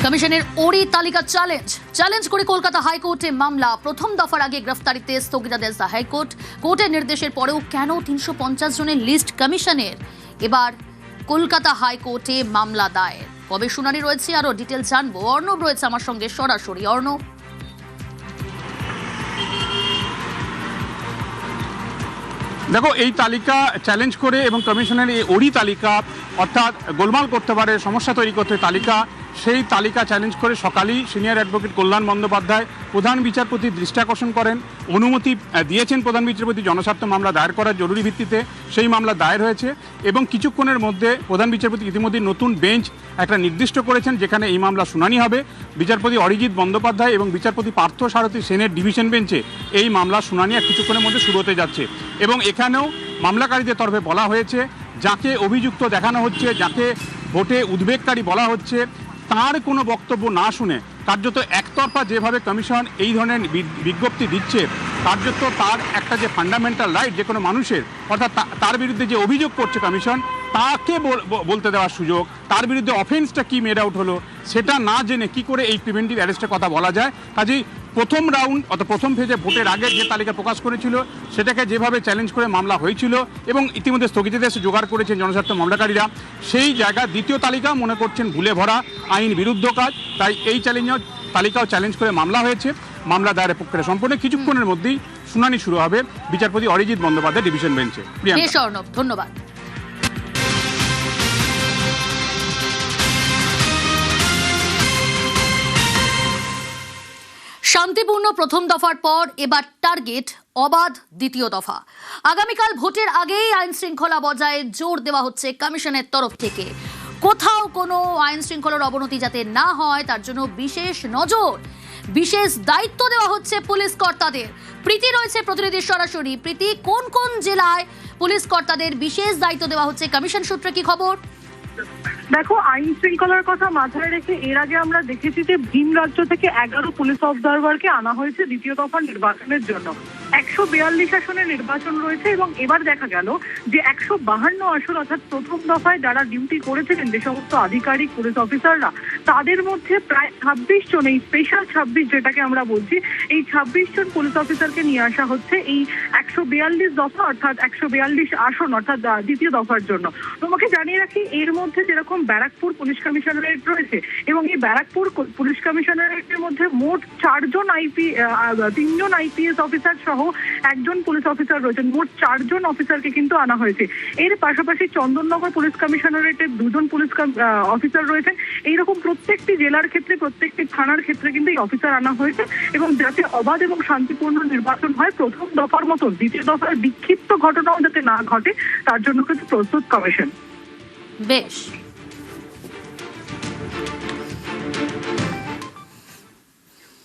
কমিশনের ওরি তালিকা চ্যালেঞ্জ করে কলকাতা হাইকোর্টে মামলা। প্রথম দফার আগে গ্রেফতারিতে স্থগিতাদেশ হাইকোর্ট। কোর্টের নির্দেশের পরেও কেন 350 জনের লিস্ট কমিশনের? এবার কলকাতা হাইকোর্টে মামলা দায়ের। কবে শুনানি রয়েছে আরো ডিটেল জানবো। অর্ণব রয়েছে আমার সঙ্গে সরাসরি। অর্ণব, দেখো, এই তালিকা চ্যালেঞ্জ করে এবং কমিশনের এই ওরি তালিকা অর্থাৎ গোলমাল করতে পারে, সমস্যা তৈরি করতে তালিকা, সেই তালিকা চ্যালেঞ্জ করে সকালেই সিনিয়র অ্যাডভোকেট কল্যাণ বন্দ্যোপাধ্যায় প্রধান বিচারপতির দৃষ্টি আকর্ষণ করেন। অনুমতি দিয়েছেন প্রধান বিচারপতি জনস্বার্থ মামলা দায়ের করার জরুরি ভিত্তিতে। সেই মামলা দায়ের হয়েছে এবং কিছুক্ষণের মধ্যে প্রধান বিচারপতি ইতিমধ্যে নতুন বেঞ্চ একটা নির্দিষ্ট করেছেন যেখানে এই মামলা শুনানি হবে। বিচারপতি অরিজিৎ বন্দ্যোপাধ্যায় এবং বিচারপতি পার্থ সারথী সেনের ডিভিশন বেঞ্চে এই মামলা শুনানি আর কিছুক্ষণের মধ্যে শুরু হতে যাচ্ছে। এবং এখানেও মামলাকারীদের তরফে বলা হয়েছে, যাকে অভিযুক্ত দেখানো হচ্ছে, যাকে ভোটে উদ্বেগকারী বলা হচ্ছে, তার কোনো বক্তব্য না শুনে কার্যত একতরফা যেভাবে কমিশন এই ধরনের বিজ্ঞপ্তি দিচ্ছে, কার্যত তার একটা যে ফান্ডামেন্টাল রাইট যে কোনো মানুষের, অর্থাৎ তার বিরুদ্ধে যে অভিযোগ করছে কমিশন তাকে বলতে দেওয়ার সুযোগ, তার বিরুদ্ধে অফেন্সটা কি মেড আউট হলো সেটা না জেনে কি করে এই প্রিভেন্টিভ অ্যারেস্টের কথা বলা যায়। কাজেই প্রথম রাউন্ড অর্থাৎ প্রথম ফেজে ভোটের আগে যে তালিকা প্রকাশ করেছিল সেটাকে যেভাবে চ্যালেঞ্জ করে মামলা হয়েছিল এবং ইতিমধ্যে স্থগিতাদেশ জোগাড় করেছেন জনস্বার্থ মামলাকারীরা, সেই জায়গা দ্বিতীয় তালিকা মনে করছেন ভুলে ভরা, আইন বিরুদ্ধ কাজ। তাই এই তালিকাও চ্যালেঞ্জ করে মামলা হয়েছে। মামলা দায়েরের প্রক্রিয়া সম্পূর্ণ কিছুক্ষণের মধ্যেই শুনানি শুরু হবে বিচারপতি অরিজিৎ বন্দ্যোপাধ্যায় ডিভিশন বেঞ্চে। ধন্যবাদ। শান্তিপূর্ণ প্রথম দফার পর এবার টার্গেট অবাধ দ্বিতীয় দফা। আগামীকাল ভোটের আগেই আইন শৃঙ্খলা বজায় জোর দেওয়া হচ্ছে কমিশনের তরফ থেকে। কোথাও কোনো আইন শৃঙ্খলার অবনতি যাতে না হয় তার জন্য বিশেষ নজর, বিশেষ দায়িত্ব দেওয়া হচ্ছে পুলিশ কর্তাদের। প্রীতি রয়েছে প্রতিনিধি সরাসরি। প্রীতি, কোন কোন জেলায় পুলিশ কর্তাদের বিশেষ দায়িত্ব দেওয়া হচ্ছে, কমিশন সূত্রে কি খবর? দেখো, আইন শৃঙ্খলার কথা মাথায় রেখে এর আগে আমরা দেখেছি যে ভিন রাজ্য থেকে 11 পুলিশ অবজারভারকে আনা হয়েছে দ্বিতীয় দফার নির্বাচনের জন্য। 142 আসনে নির্বাচন রয়েছে এবং এবার দেখা গেল যে 152 আসন অর্থাৎ প্রথম দফায় যারা ডিউটি করেছিলেন যে সমস্ত আধিকারিক পুলিশ অফিসাররা, তাদের মধ্যে প্রায় 26 জন, এই স্পেশাল 26 যেটাকে আমরা বলছি, এই 26 জন পুলিশ অফিসারকে নিয়ে আসা হচ্ছে এই 142 দফা অর্থাৎ 142 আসন অর্থাৎ দ্বিতীয় দফার জন্য। তোমাকে জানিয়ে রাখি, এর মধ্যে যেরকম ব্যারাকপুর পুলিশ কমিশনারেট রয়েছে এবং এই ব্যারাকপুর পুলিশ কমিশনারেটের মধ্যে মোট 3 জন আইপিএস অফিসার সহ 1 জন পুলিশ অফিসার রয়েছেন। মোট 4 জন অফিসারকে কিন্তু আনা হয়েছে। এর পাশাপাশি চন্দননগর পুলিশ কমিশনারেটের 2 জন পুলিশ অফিসার রয়েছেন। এইরকম প্রত্যেকটি জেলার ক্ষেত্রে, প্রত্যেকটি থানার ক্ষেত্রে কিন্তু এই অফিসার আনা হয়েছে এবং যাতে অবাধ এবং শান্তিপূর্ণ নির্বাচন হয়, প্রথম দফার মতো দ্বিতীয় দফায় বিক্ষিপ্ত ঘটনাও যাতে না ঘটে তার জন্য কিন্তু প্রস্তুত কমিশন। বেশ।